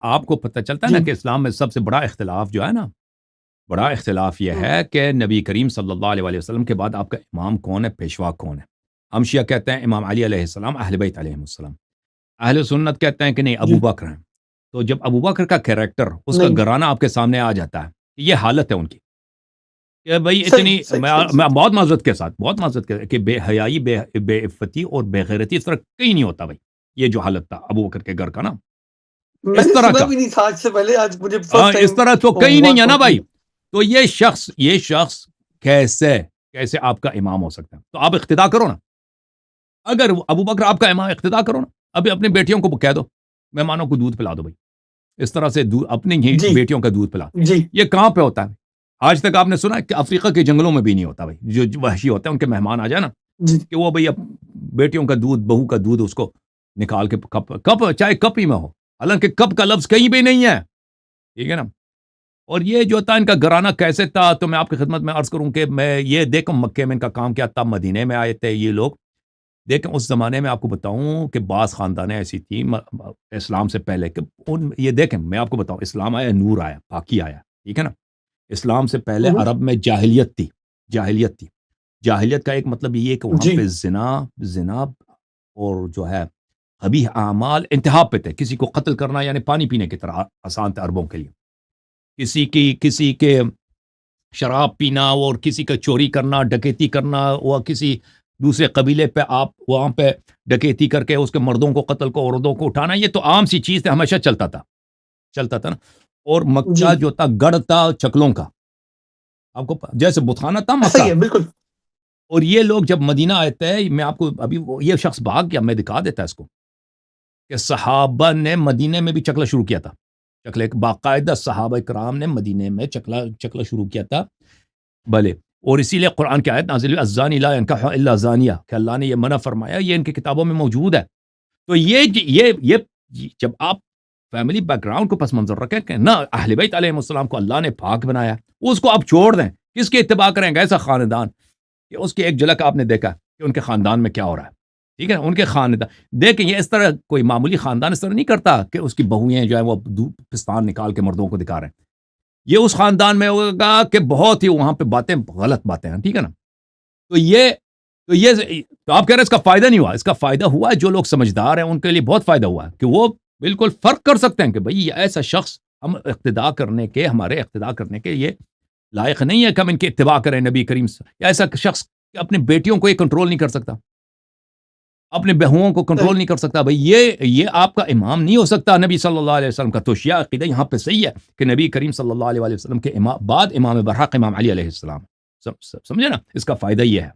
آپ کو پتہ چلتا ہے جی نا کہ اسلام میں سب سے بڑا اختلاف جو ہے نا، بڑا اختلاف یہ ہے کہ نبی کریم صلی اللہ علیہ وسلم کے بعد آپ کا امام کون ہے، پیشوا کون ہے؟ ہم شیعہ کہتے ہیں امام علی علیہ السلام، اہل بیت علیہ السلام۔ اہل سنت کہتے ہیں کہ نہیں، ابو جی بکر ہیں۔ تو جب ابو بکر کا کیریکٹر، اس کا نہیں گھرانہ آپ کے سامنے آ جاتا ہے، یہ حالت ہے ان کی کہ بھائی صحیح اتنی، صحیح میں صحیح میں صحیح بہت معذرت کے ساتھ، بہت معذرت کے کہ بے حیائی، بے عفتی اور بے غیرتی اس طرح کہیں نہیں ہوتا بھائی۔ یہ جو حالت تھا ابو بکر کے گھر کا نا، میں اس نے طرح سنا کا، بھی نہیں تھا آج سے پہلے، آج مجھے ہاں فرسٹ ٹائم اس طرح تو کہیں نہیں بات ہے نا پڑتی بھائی۔ ہے۔ تو یہ شخص کیسے آپ کا امام ہو سکتا ہے؟ تو آپ اقتدا کرو نا، اگر ابو بکر آپ کا امام، اقتدا کرو نا، ابھی اپنی بیٹیوں کو کہہ دو مہمانوں کو دودھ پلا دو بھائی، اس طرح سے اپنی ہی جی بیٹیوں کا دودھ پلا۔ جی یہ کہاں پہ ہوتا ہے؟ آج تک آپ نے سنا ہے کہ افریقہ کے جنگلوں میں بھی نہیں ہوتا بھائی، جو وحشی ہوتے ہیں ان کے مہمان آ جائے نا، جی کہ وہ بھئی بیٹیوں کا دودھ، بہو کا دودھ اس کو نکال کے کپ چاہے کپ ہی میں ہو، حالانکہ کپ کا لفظ کہیں بھی نہیں ہے، ٹھیک ہے نا۔ اور یہ جو تھا ان کا گھرانہ کیسے تھا، تو میں آپ کی خدمت میں عرض کروں کہ میں یہ دیکھوں مکے میں ان کا کام کیا تھا، مدینے میں آئے تھے یہ لوگ، دیکھیں اس زمانے میں آپ کو بتاؤں کہ بعض خاندانیں ایسی تھیں اسلام سے پہلے کہ یہ دیکھیں، میں آپ کو بتاؤں، اسلام آیا، نور آیا، پاکی آیا، ٹھیک ہے نا۔ اسلام سے پہلے ہوں، عرب میں جاہلیت تھی، جاہلیت تھی۔ جاہلیت کا ایک مطلب یہ ہے کہ وہاں جی پہ زنا اور جو ہے قبیح اعمال انتہا پہ تھے، کسی کو قتل کرنا یعنی پانی پینے کی طرح آسان تھا عربوں کے لیے، کسی کے شراب پینا اور کسی کا چوری کرنا، ڈکیتی کرنا، اور کسی دوسرے قبیلے پہ آپ وہاں پہ ڈکیتی کر کے اس کے مردوں کو قتل کو، عورتوں کو اٹھانا، یہ تو عام سی چیز تھی، ہمیشہ چلتا تھا نا۔ اور جی مکہ جو تھا گڑھ تھا چکلوں کا، آپ کو جیسے بتخانہ تھا ایسا مکہ، ہی ہے بالکل۔ اور یہ لوگ جب مدینہ آئے تھے، میں آپ کو ابھی یہ شخص بھاگ گیا، میں دکھا دیتا اس کو، کہ صحابہ نے مدینے میں بھی چکلا شروع کیا تھا، چکلے باقاعدہ صحابہ کرام نے مدینے میں چکلا شروع کیا تھا، بھلے۔ اور اسی لیے قرآن کی آیت نازل ہوئی، الزانی لا ينکح الا زانیہ، کہ اللہ نے یہ منع فرمایا، یہ ان کی کتابوں میں موجود ہے۔ تو یہ جب آپ فیملی بیک گراؤنڈ کو پس منظر رکھیں کہ نہ اہل بیت علیہ السلام کو اللہ نے پاک بنایا، اس کو آپ چھوڑ دیں، کس کے اتباع کریں گے؟ ایسا خاندان کہ اس کی ایک جھلک آپ نے دیکھا کہ ان کے خاندان میں کیا ہو رہا ہے، ٹھیک ہے، ان کے خاندان دیکھیں، یہ اس طرح کوئی معمولی خاندان اس طرح نہیں کرتا کہ اس کی بہویں جو ہے وہ پستان نکال کے مردوں کو دکھا رہے ہیں۔ یہ اس خاندان میں ہوگا کہ بہت ہی وہاں پہ باتیں غلط باتیں ہیں، ٹھیک ہے نا۔ تو تو آپ کہہ رہے ہیں اس کا فائدہ نہیں ہوا، اس کا فائدہ ہوا ہے، جو لوگ سمجھدار ہیں ان کے لیے بہت فائدہ ہوا ہے کہ وہ بالکل فرق کر سکتے ہیں کہ بھئی یہ ایسا شخص ہمارے اقتداء کرنے کے یہ لائق نہیں ہے کہ ہم ان کی اتباع کریں نبی کریم سے، یا ایسا شخص اپنے بیٹیوں کو یہ کنٹرول نہیں کر سکتا، اپنے بہوؤں کو کنٹرول نہیں کر سکتا، بھئی یہ آپ کا امام نہیں ہو سکتا نبی صلی اللہ علیہ وسلم کا۔ تو شیعہ عقیدہ یہاں پہ صحیح ہے کہ نبی کریم صلی اللہ علیہ وسلم کے بعد امام برحق امام علی علیہ السلام، سمجھے نا، اس کا فائدہ یہ ہے۔